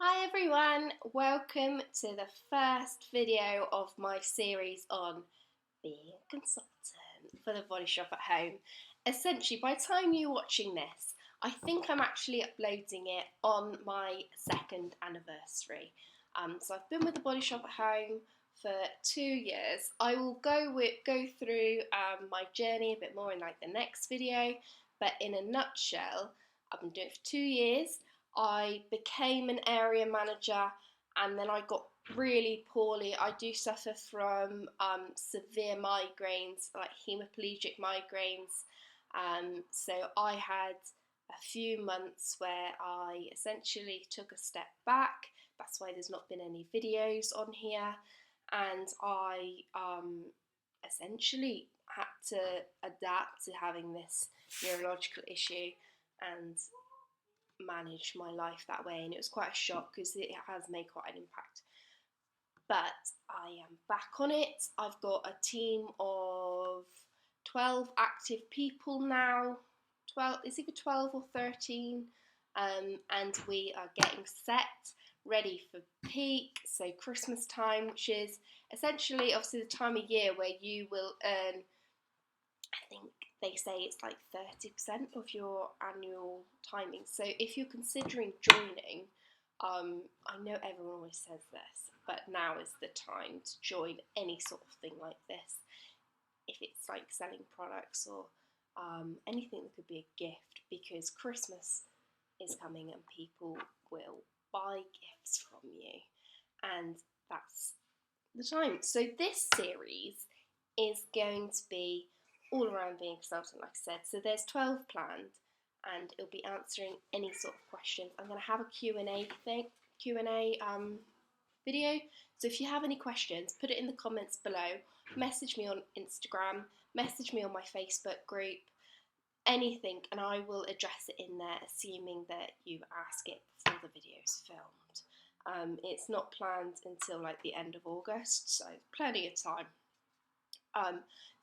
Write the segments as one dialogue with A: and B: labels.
A: Hi everyone, welcome to the first video of my series on being a consultant for the Body Shop at Home. Essentially, by the time you're watching this, I think I'm actually uploading it on my second anniversary. So I've been with the Body Shop at Home for 2 years. I will go through my journey a bit more in the next video, but in a nutshell, I've been doing it for 2 years. I became an area manager and then I got really poorly. I do suffer from severe migraines, like hemiplegic migraines. So I had a few months where I essentially took a step back. That's why there's not been any videos on here. And I essentially had to adapt to having this neurological issue and manage my life that way, and it was quite a shock because it has made quite an impact. But I am back on it. I've got a team of 12 active people now. 12, it's either 12 or 13, and we are getting set, ready for peak, so Christmas time, which is essentially obviously the time of year where you will earn, I think they say it's like 30% of your annual timing. So if you're considering joining, I know everyone always says this, but now is the time to join any sort of thing like this. If it's like selling products or anything that could be a gift, because Christmas is coming and people will buy gifts from you, and that's the time. So this series is going to be all around being a consultant, like I said. So there's 12 planned, and it'll be answering any sort of questions. I'm going to have a Q&A video. So if you have any questions, put it in the comments below. Message me on Instagram, message me on my Facebook group, anything, and I will address it in there, assuming that you ask it before the video is filmed. It's not planned until like the end of August, so plenty of time.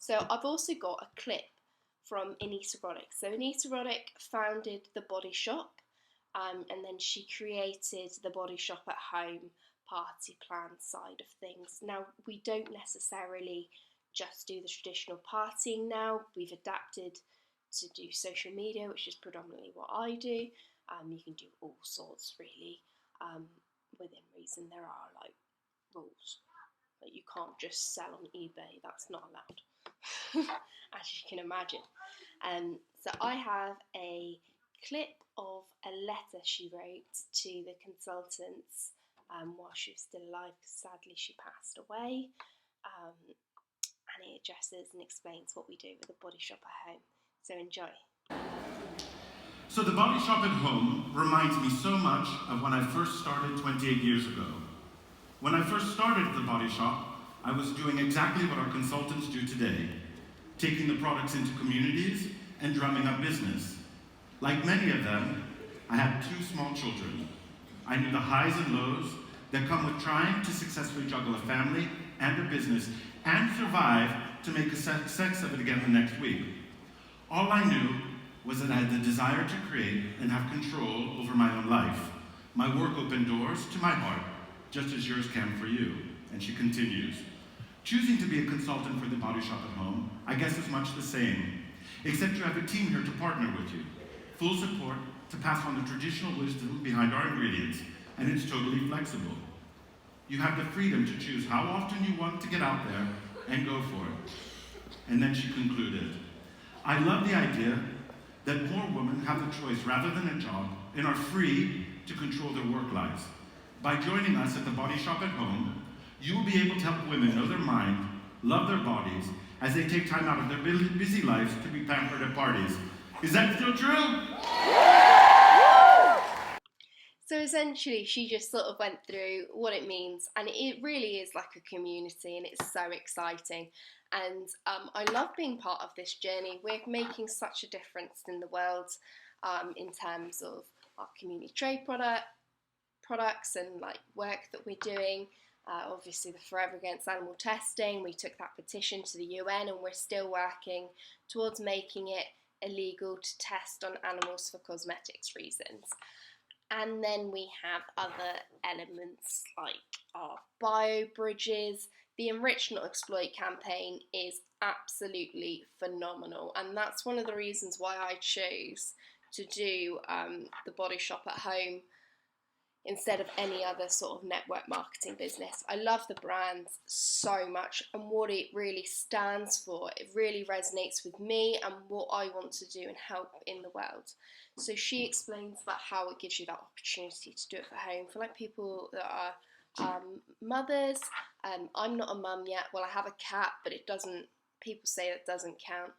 A: So I've also got a clip from Anita Roddick. So Anita Roddick founded the Body Shop, and then she created the Body Shop at Home party plan side of things. Now, we don't necessarily just do the traditional partying now. We've adapted to do social media, which is predominantly what I do. You can do all sorts, really. Within reason, there are like rules. Like, you can't just sell on eBay, that's not allowed, as you can imagine. So I have a clip of a letter she wrote to the consultants while she was still alive, because sadly she passed away, and it addresses and explains what we do with the Body Shop at Home. So enjoy.
B: So the Body Shop at Home reminds me so much of when I first started 28 years ago. When I first started the Body Shop, I was doing exactly what our consultants do today, taking the products into communities and drumming up business. Like many of them, I had 2 small children. I knew the highs and lows that come with trying to successfully juggle a family and a business and survive to make a success of it again the next week. All I knew was that I had the desire to create and have control over my own life. My work opened doors to my heart, just as yours can for you. And she continues, choosing to be a consultant for the Body Shop at Home, I guess is much the same, except you have a team here to partner with you. Full support to pass on the traditional wisdom behind our ingredients, and it's totally flexible. You have the freedom to choose how often you want to get out there and go for it. And then she concluded, I love the idea that more women have the choice rather than a job and are free to control their work lives. By joining us at the Body Shop at Home, you will be able to help women know their mind, love their bodies, as they take time out of their busy lives to be pampered at parties. Is that still true?
A: So essentially, she just sort of went through what it means, and it really is like a community, and it's so exciting. And I love being part of this journey. We're making such a difference in the world in terms of our community trade products and like work that we're doing. Obviously, the Forever Against Animal Testing, we took that petition to the UN, and we're still working towards making it illegal to test on animals for cosmetics reasons. And then we have other elements like our bio bridges. The Enrich Not Exploit campaign is absolutely phenomenal, and that's one of the reasons why I chose to do the Body Shop at home instead of any other sort of network marketing business. I love the brand so much and what it really stands for. It really resonates with me and what I want to do and help in the world. So she explains about how it gives you that opportunity to do it for home for like people that are mothers. I'm not a mum yet. Well, I have a cat, but it doesn't. People say it doesn't count.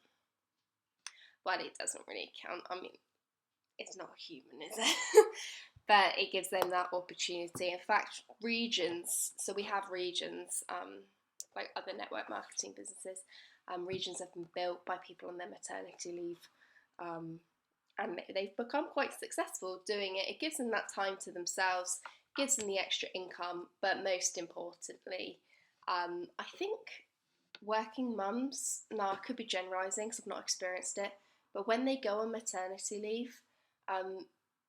A: Well, it doesn't really count. I mean, it's not a human, is it? But it gives them that opportunity. In fact, regions, so we have regions, like other network marketing businesses, regions have been built by people on their maternity leave, and they've become quite successful doing it. It gives them that time to themselves, gives them the extra income, but most importantly, I think working mums, now I could be generalising because I've not experienced it, but when they go on maternity leave,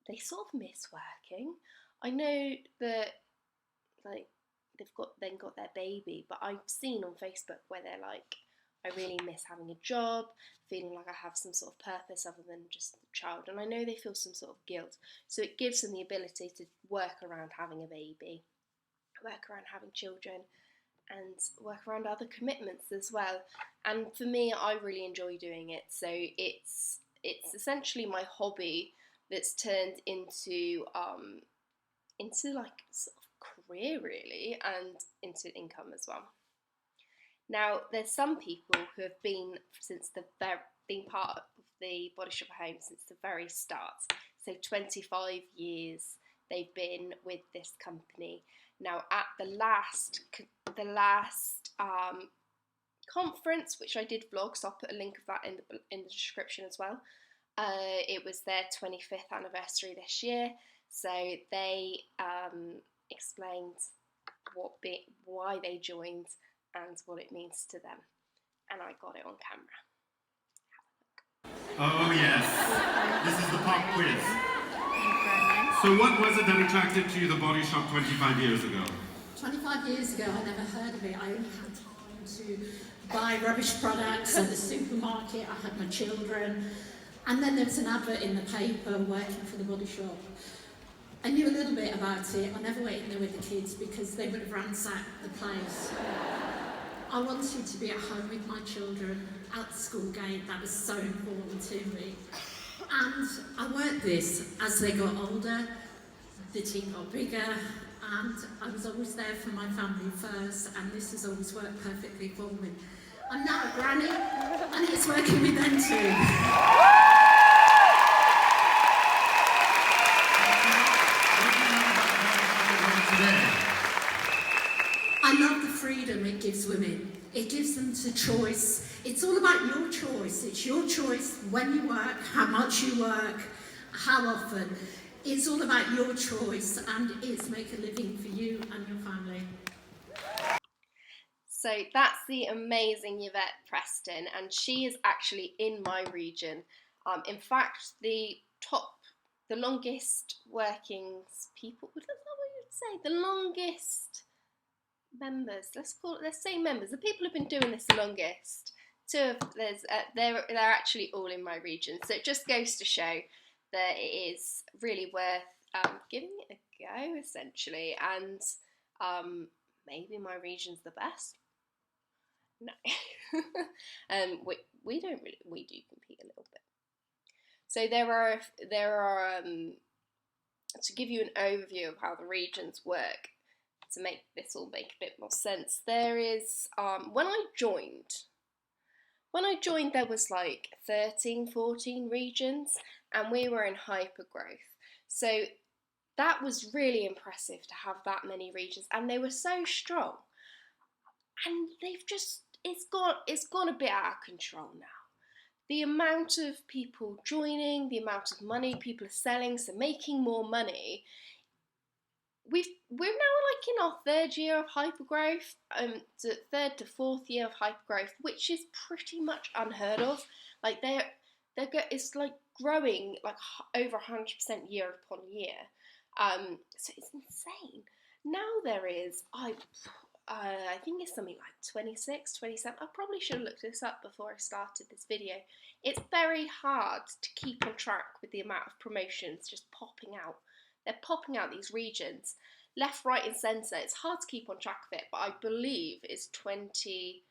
A: they sort of miss working. I know that like they've got their baby, but I've seen on Facebook where they're like, I really miss having a job, feeling like I have some sort of purpose other than just the child. And I know they feel some sort of guilt. So it gives them the ability to work around having a baby, work around having children, and work around other commitments as well. And for me, I really enjoy doing it. So it's essentially my hobby that's turned into like sort of career really, and into income as well. Now, there's some people who have been been part of the Body Shop at Home since the very start. So 25 years they've been with this company. Now, at the last conference, which I did vlog, so I'll put a link of that in the description as well. It was their 25th anniversary this year, so they explained why they joined and what it means to them, and I got it on camera.
B: Oh yes, this is the pop quiz. So what was it that attracted you to the Body Shop 25 years ago?
C: 25 years ago, I never heard of it. I only had time to buy rubbish products at the supermarket. I had my children. And then there was an advert in the paper working for the Body Shop. I knew a little bit about it. I never went in there with the kids because they would have ransacked the place. I wanted to be at home with my children at the school gate. That was so important to me. And I worked this as they got older, the team got bigger, and I was always there for my family first, and this has always worked perfectly for me. I'm now a granny, and it's working with them too. I love the freedom it gives women. It gives them the choice. It's all about your choice. It's your choice when you work, how much you work, how often. It's all about your choice, and it's make a living for you and your family.
A: So that's the amazing Yvette Preston, and she is actually in my region. In fact, the longest working people, that's not what you'd say, the longest members, let's say members, the people who've been doing this the longest, they're actually all in my region. So it just goes to show that it is really worth giving it a go, essentially, and maybe my region's the best. No. we don't really, we do compete a little bit. So there are to give you an overview of how the regions work, to make this all make a bit more sense. There is when I joined there was like 13, 14 regions, and we were in hypergrowth. So that was really impressive to have that many regions, and they were so strong. And it's gone a bit out of control now. The amount of people joining, the amount of money people are selling, so making more money. We're now like in our third year of hypergrowth, third to fourth year of hypergrowth, which is pretty much unheard of. Like it's like growing like over 100% year upon year. So it's insane. Now there is, I think it's something like 26, 27. I probably should have looked this up before I started this video. It's very hard to keep on track with the amount of promotions just popping out. They're popping out these regions, left, right and centre. It's hard to keep on track of it, but I believe it's 20...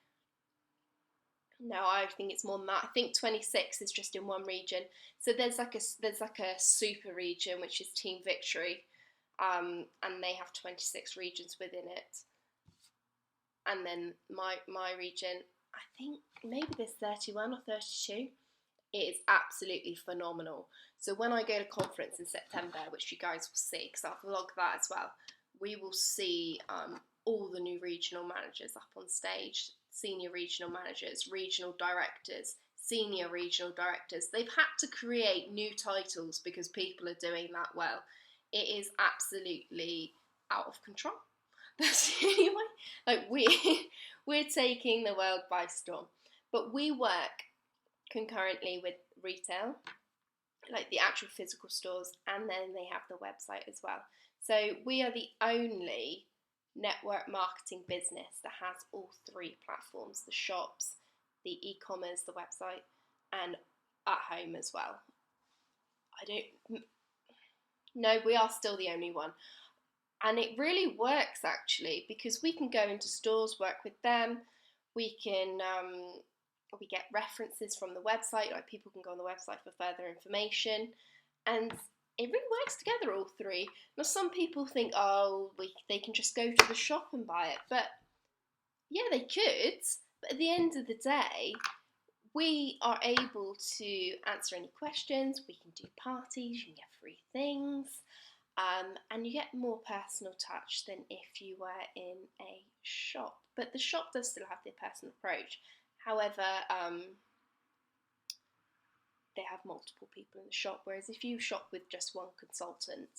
A: No, I think it's more than that. I think 26 is just in one region. So there's like a super region, which is Team Victory, and they have 26 regions within it. And then my region, I think maybe there's 31 or 32. It is absolutely phenomenal. So when I go to conference in September, which you guys will see, because I'll vlog that as well, we will see all the new regional managers up on stage, senior regional managers, regional directors, senior regional directors. They've had to create new titles because people are doing that well. It is absolutely out of control. That's the only way. Like we're taking the world by storm. But we work concurrently with retail, like the actual physical stores, and then they have the website as well. So we are the only network marketing business that has all three platforms: the shops, the e-commerce, the website, and at home as well. No, we are still the only one. And it really works actually, because we can go into stores, work with them, we get references from the website, like people can go on the website for further information, and it really works together, all three. Now some people think, they can just go to the shop and buy it, but yeah, they could, but at the end of the day, we are able to answer any questions, we can do parties, you can get free things, and you get more personal touch than if you were in a shop. But the shop does still have the personal approach. However, they have multiple people in the shop, whereas if you shop with just one consultant,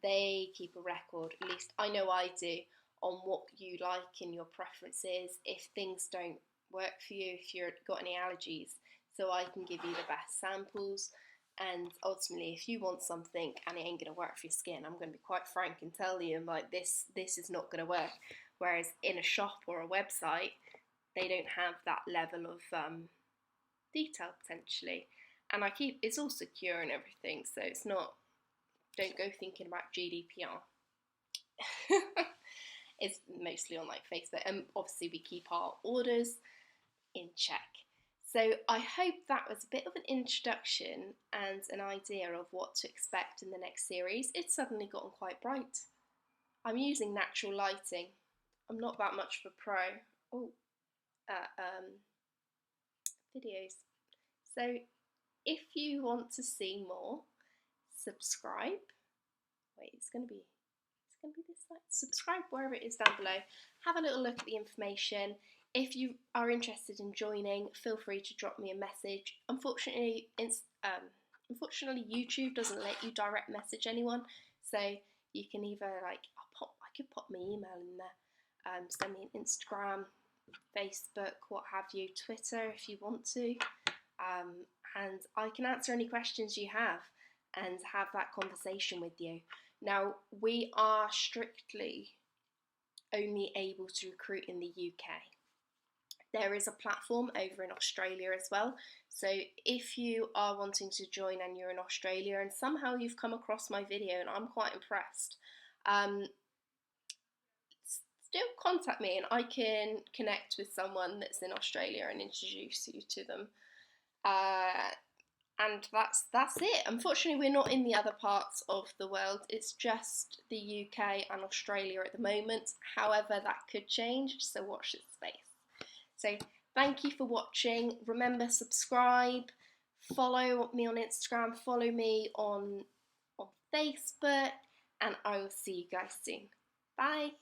A: they keep a record, at least I know I do, on what you like and your preferences, if things don't work for you, if you've got any allergies, so I can give you the best samples. And ultimately, if you want something and it ain't going to work for your skin, I'm going to be quite frank and tell you, like, this is not going to work. Whereas in a shop or a website, they don't have that level of detail potentially. And it's all secure and everything, so it's not, don't go thinking about GDPR. It's mostly on like Facebook, and obviously we keep our orders in check. So I hope that was a bit of an introduction and an idea of what to expect in the next series. It's suddenly gotten quite bright. I'm using natural lighting. I'm not that much of a pro videos. So if you want to see more, subscribe. Wait, it's going to be this slide. Subscribe wherever it is down below. Have a little look at the information. If you are interested in joining, feel free to drop me a message. Unfortunately, YouTube doesn't let you direct message anyone, so you can either I could pop my email in there, send me an Instagram, Facebook, what have you, Twitter if you want to, and I can answer any questions you have and have that conversation with you. Now, we are strictly only able to recruit in the UK. There is a platform over in Australia as well, so if you are wanting to join and you're in Australia and somehow you've come across my video and I'm quite impressed, still contact me and I can connect with someone that's in Australia and introduce you to them. And that's it. Unfortunately, we're not in the other parts of the world. It's just the UK and Australia at the moment. However, that could change, so watch this space. So thank you for watching. Remember, subscribe, follow me on Instagram, follow me on Facebook, and I will see you guys soon. Bye.